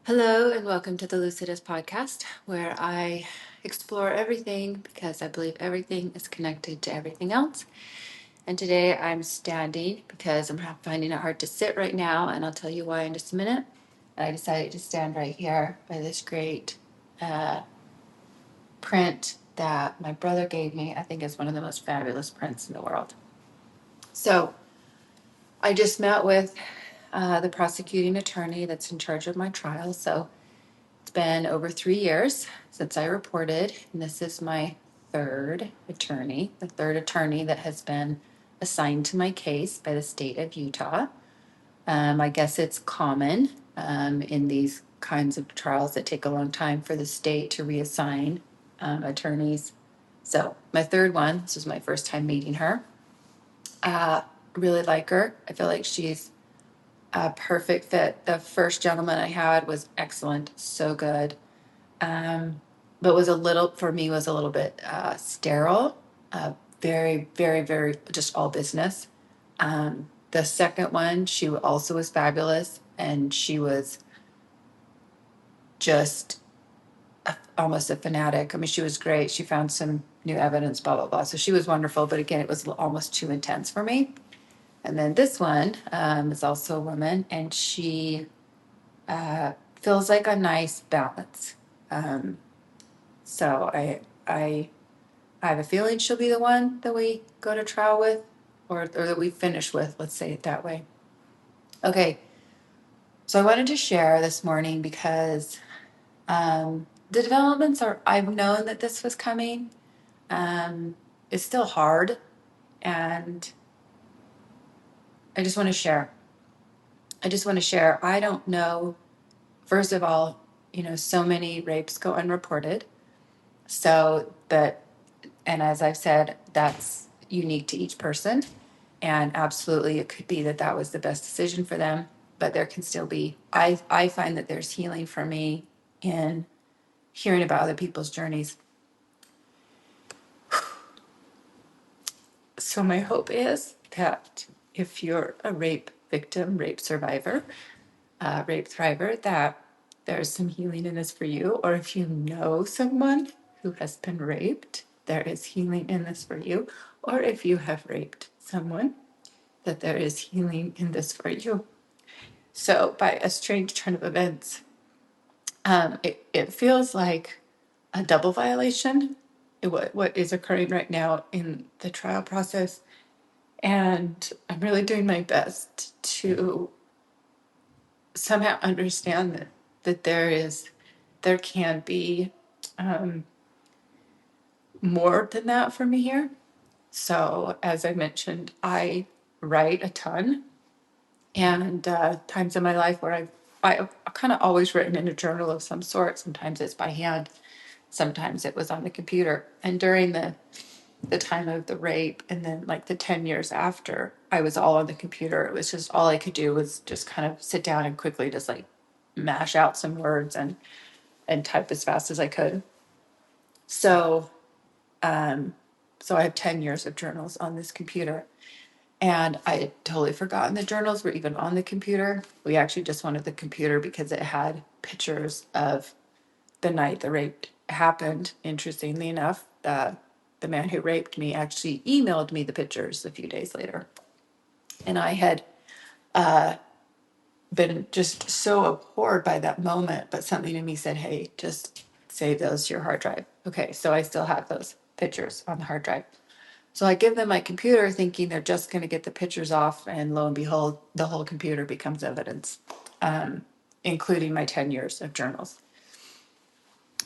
Hello, and welcome to the Lucidist podcast, where I explore everything because I believe everything is connected to everything else. And today I'm standing because I'm finding it hard to sit right now, and I'll tell you why in just a minute. I decided to stand right here by this great uh, print that my brother gave me. I think it's one of the most fabulous prints in the world. So I just met with the prosecuting attorney that's in charge of my trial. So it's been over 3 years since I reported, and this is my the third attorney that has been assigned to my case by the state of Utah. I guess it's common in these kinds of trials that take a long time for the state to reassign attorneys. So, my third one, this was my first time meeting her. Uh, really like her. I feel like she's a perfect fit. The first gentleman I had was excellent, so good, but was for me, was a little bit sterile, very, very, very just all business. The second one, she also was fabulous, and she was just almost a fanatic. I mean, she was great. She found some new evidence, blah, blah, blah. So she was wonderful, but again, it was almost too intense for me. And then this one is also a woman, and she feels like a nice balance. Um, so I have a feeling she'll be the one that we go to trial with, or that we finish with, let's say it that way. Okay, so I wanted to share this morning because the developments I've known that this was coming. It's still hard, and I just want to share. I don't know, first of all, so many rapes go unreported. So that, and as I've said, that's unique to each person. And absolutely, it could be that that was the best decision for them, but there can still be, I find that there's healing for me in hearing about other people's journeys. So, my hope is that if you're a rape victim, rape survivor, rape thriver, that there's some healing in this for you. Or if you know someone who has been raped, there is healing in this for you. Or if you have raped someone, that there is healing in this for you. So, by a strange turn of events, it feels like a double violation, what is occurring right now in the trial process. And I'm really doing my best to somehow understand that there can be more than that for me here. So, as I mentioned, I write a ton, and times in my life where I kind of always written in a journal of some sort. Sometimes it's by hand, sometimes it was on the computer. And during the time of the rape, and then like the 10 years after, I was all on the computer. It was just all I could do was just kind of sit down and quickly just like mash out some words and type as fast as I could. So so I have 10 years of journals on this computer. And I had totally forgotten the journals were even on the computer. We actually just wanted the computer because it had pictures of the night the rape happened. Interestingly enough, the man who raped me actually emailed me the pictures a few days later. And I had been just so abhorred by that moment, but something in me said, hey, just save those to your hard drive. Okay, so I still have those pictures on the hard drive. So I give them my computer thinking they're just going to get the pictures off, and lo and behold, the whole computer becomes evidence, including my 10 years of journals.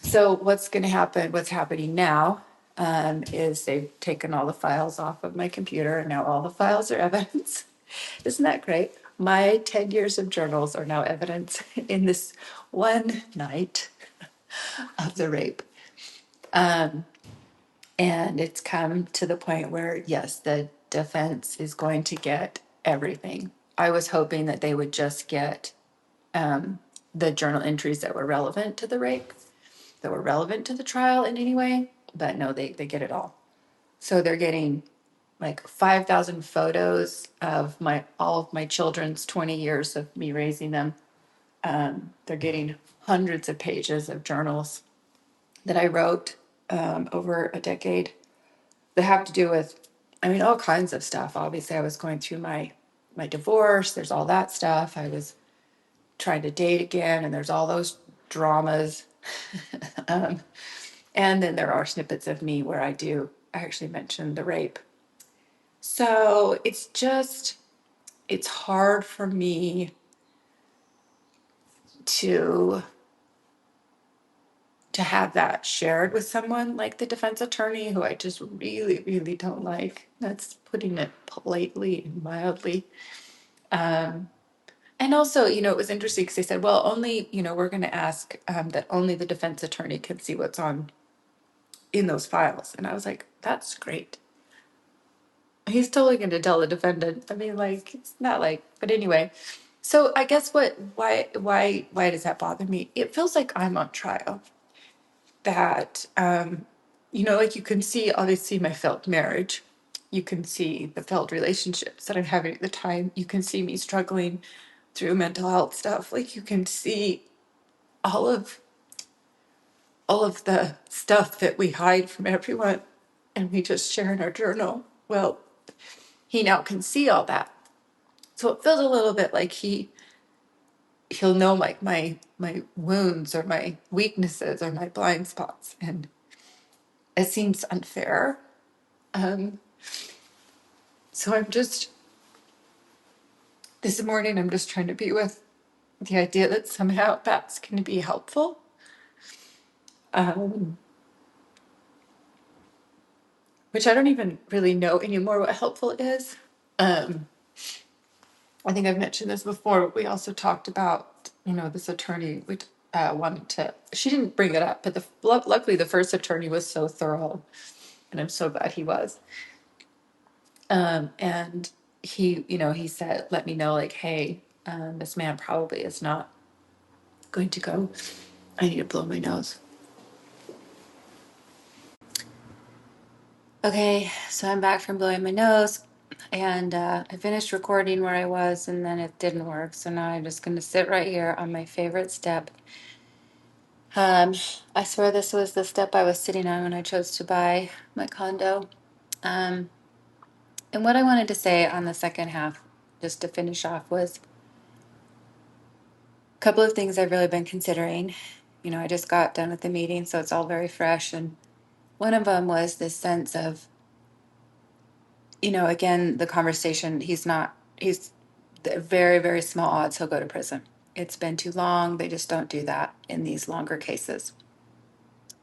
So what's going to happen, what's happening now, is they've taken all the files off of my computer, and now all the files are evidence. Isn't that great? My 10 years of journals are now evidence in this one night of the rape. And it's come to the point where, yes, the defense is going to get everything. I was hoping that they would just get the journal entries that were relevant to the rape, that were relevant to the trial in any way, but no, they get it all. So they're getting like 5,000 photos of all of my children's 20 years of me raising them. They're getting hundreds of pages of journals that I wrote over a decade that have to do with, I mean, all kinds of stuff. Obviously, I was going through my divorce. There's all that stuff. I was trying to date again, and there's all those dramas. um, and then there are snippets of me where I actually mention the rape. So it's hard for me to have that shared with someone like the defense attorney, who I just really, really don't like. That's putting it politely and mildly. And also, it was interesting because they said, well, only, we're going to ask that only the defense attorney can see what's on in those files. And I was like, that's great. He's totally going to tell the defendant. I mean, like, it's not like, but anyway. So I guess why does that bother me? It feels like I'm on trial. That, like you can see, obviously, my failed marriage. You can see the failed relationships that I'm having at the time. You can see me struggling through mental health stuff. Like you can see all of the stuff that we hide from everyone and we just share in our journal. Well, he now can see all that. So it feels a little bit like he'll know like my wounds or my weaknesses or my blind spots, and it seems unfair. So this morning I'm just trying to be with the idea that somehow that's going to be helpful. Which I don't even really know anymore what helpful is. I think I've mentioned this before, but we also talked about, this attorney, we wanted to, she didn't bring it up, but luckily the first attorney was so thorough, and I'm so glad he was. And he said, let me know, like, hey, this man probably is not going to go. I need to blow my nose. Okay, so I'm back from blowing my nose, and I finished recording where I was, and then it didn't work. So now I'm just going to sit right here on my favorite step. I swear this was the step I was sitting on when I chose to buy my condo. And what I wanted to say on the second half, just to finish off, was a couple of things I've really been considering. I just got done with the meeting, so it's all very fresh. And one of them was this sense of, again, the conversation, he's very, very small odds he'll go to prison. It's been too long. They just don't do that in these longer cases.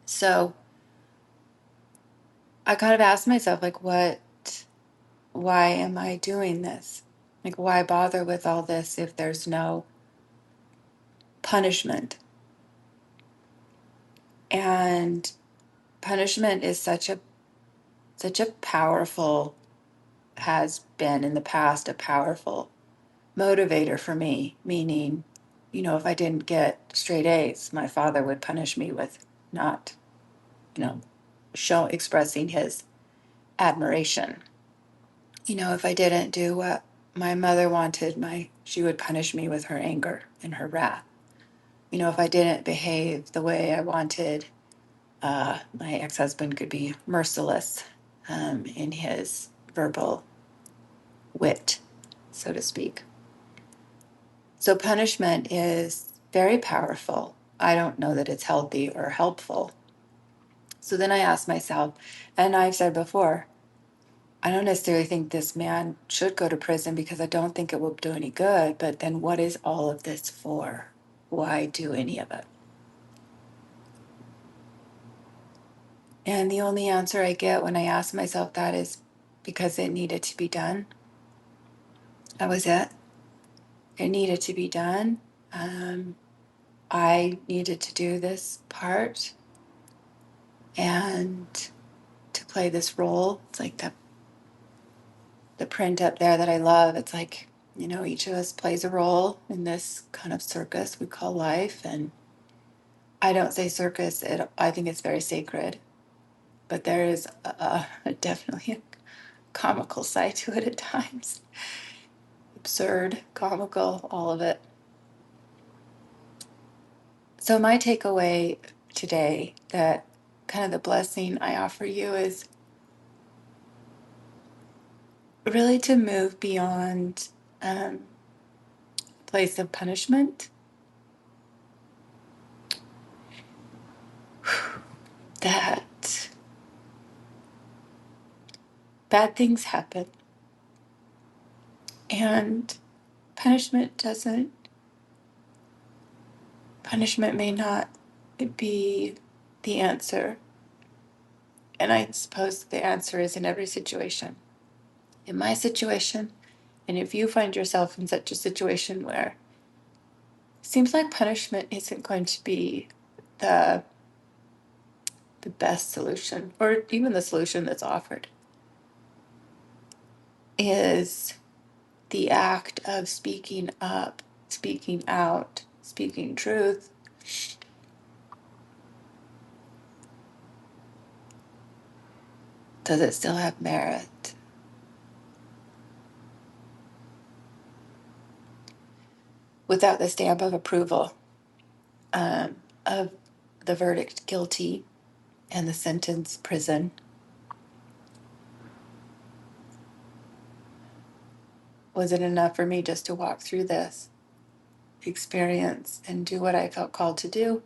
So I kind of asked myself, like, why am I doing this? Like, why bother with all this if there's no punishment? And punishment is such a powerful, has been in the past, a powerful motivator for me, meaning, if I didn't get straight A's, my father would punish me with not, expressing his admiration. If I didn't do what my mother wanted, she would punish me with her anger and her wrath. If I didn't behave the way I wanted, my ex-husband could be merciless in his verbal wit, so to speak. So punishment is very powerful. I don't know that it's healthy or helpful. So then I asked myself, and I've said before, I don't necessarily think this man should go to prison because I don't think it will do any good, but then what is all of this for? Why do any of it? And the only answer I get when I ask myself that is because it needed to be done. That was it. It needed to be done. I needed to do this part and to play this role. It's like the print up there that I love. It's like, each of us plays a role in this kind of circus we call life. And I don't say circus. I think it's very sacred. But there is definitely a comical side to it at times. Absurd, comical, all of it. So, my takeaway today, that kind of the blessing I offer you, is really to move beyond place of punishment. That bad things happen, and punishment doesn't, punishment may not be the answer. And I suppose the answer is in every situation. In my situation, and if you find yourself in such a situation where it seems like punishment isn't going to be the the best solution, or even the solution that's offered, is the act of speaking up, speaking out, speaking truth. Does it still have merit? Without the stamp of approval of the verdict guilty and the sentence prison, was it enough for me just to walk through this experience and do what I felt called to do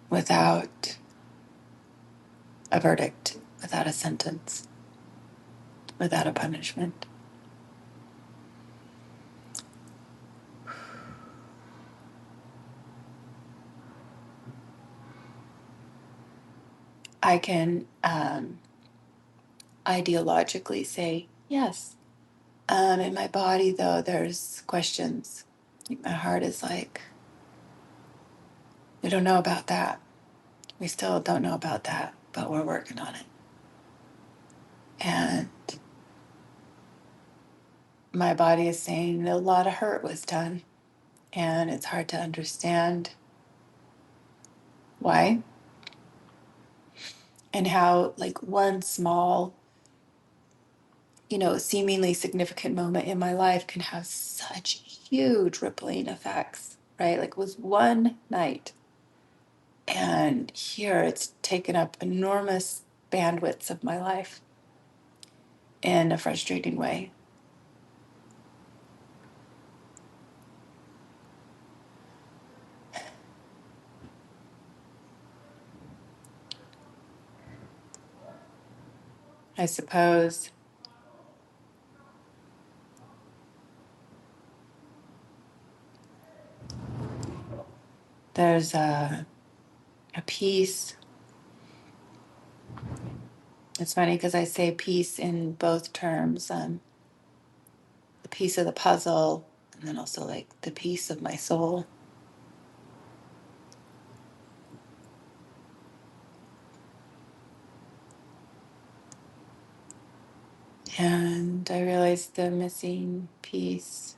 without a verdict, without a sentence, without a punishment? I can ideologically say yes. In my body, though, there's questions. Like, my heart is like, we don't know about that. We still don't know about that, but we're working on it. And my body is saying a lot of hurt was done, and it's hard to understand why and how, like, one small, seemingly significant moment in my life can have such huge rippling effects, right? Like, it was one night, and here it's taken up enormous bandwidths of my life in a frustrating way. I suppose there's a piece. It's funny because I say piece in both terms, the piece of the puzzle, and then also like the piece of my soul. And I realized the missing piece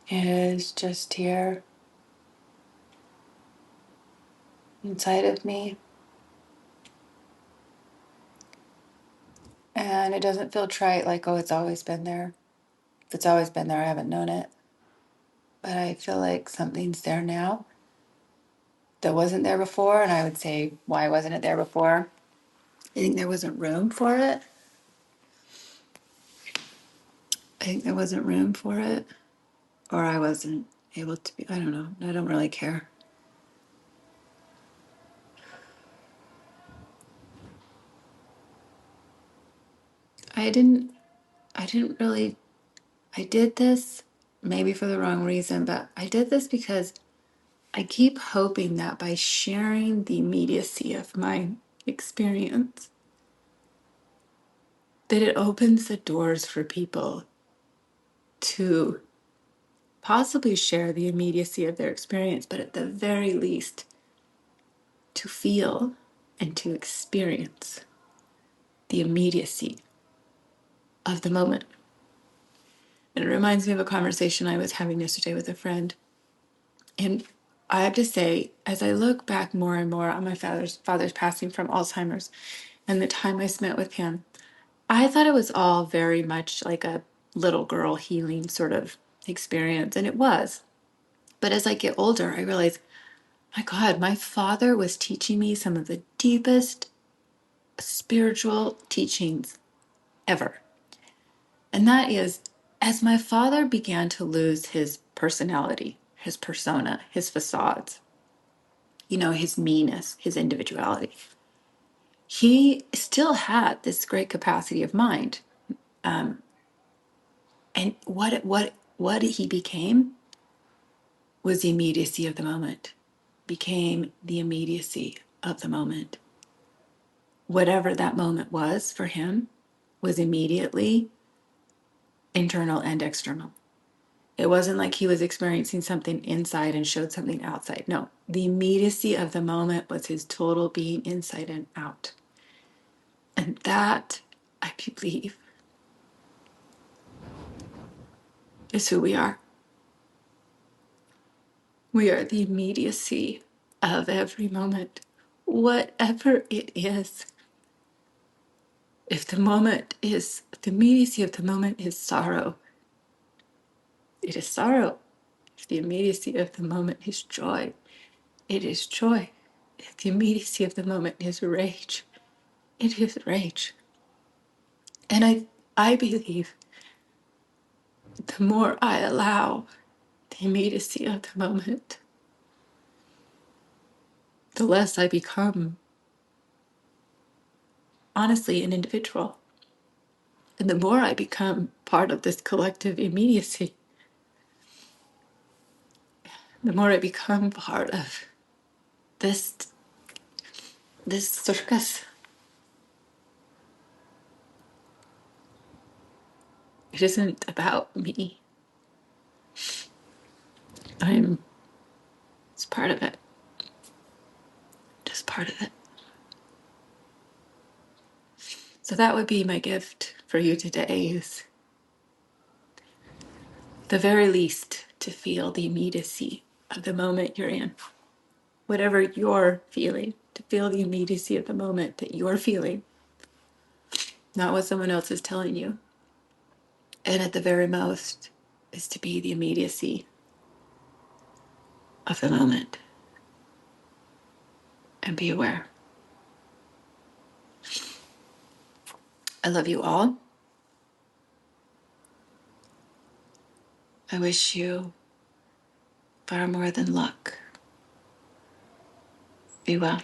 is just here inside of me. And it doesn't feel trite, like, oh, it's always been there. If it's always been there, I haven't known it. But I feel like something's there now that wasn't there before. And I would say, why wasn't it there before? I think there wasn't room for it. I think there wasn't room for it. Or I wasn't able to be, I don't know. I don't really care. I didn't, I didn't really, I did this maybe for the wrong reason, but I did this because I keep hoping that by sharing the immediacy of my experience, that it opens the doors for people to possibly share the immediacy of their experience, but at the very least, to feel and to experience the immediacy of the moment. And it reminds me of a conversation I was having yesterday with a friend. And I have to say, as I look back more and more on my father's passing from Alzheimer's, and the time I spent with him, I thought it was all very much like a little girl healing sort of experience, and it was. But as I get older, I realize, my God, my father was teaching me some of the deepest spiritual teachings ever. And that is, as my father began to lose his personality, his persona, his facades, his meanness, his individuality, he still had this great capacity of mind. And what he became was the immediacy of the moment, became the immediacy of the moment. Whatever that moment was for him was immediately internal and external. It wasn't like he was experiencing something inside and showed something outside. No, the immediacy of the moment was his total being inside and out. And that, I believe, is who we are. We are the immediacy of every moment, whatever it is. If the immediacy of the moment is sorrow, it is sorrow. If the immediacy of the moment is joy, it is joy. If the immediacy of the moment is rage, it is rage. And I believe the more I allow the immediacy of the moment, the less I become, honestly, an individual. And the more I become part of this collective immediacy, the more I become part of this circus. It isn't about me. It's part of it. Just part of it. So that would be my gift for you today, is the very least to feel the immediacy of the moment you're in. Whatever you're feeling, to feel the immediacy of the moment that you're feeling, not what someone else is telling you. And at the very most is to be the immediacy of the moment and be aware. I love you all. I wish you far more than luck. Be well.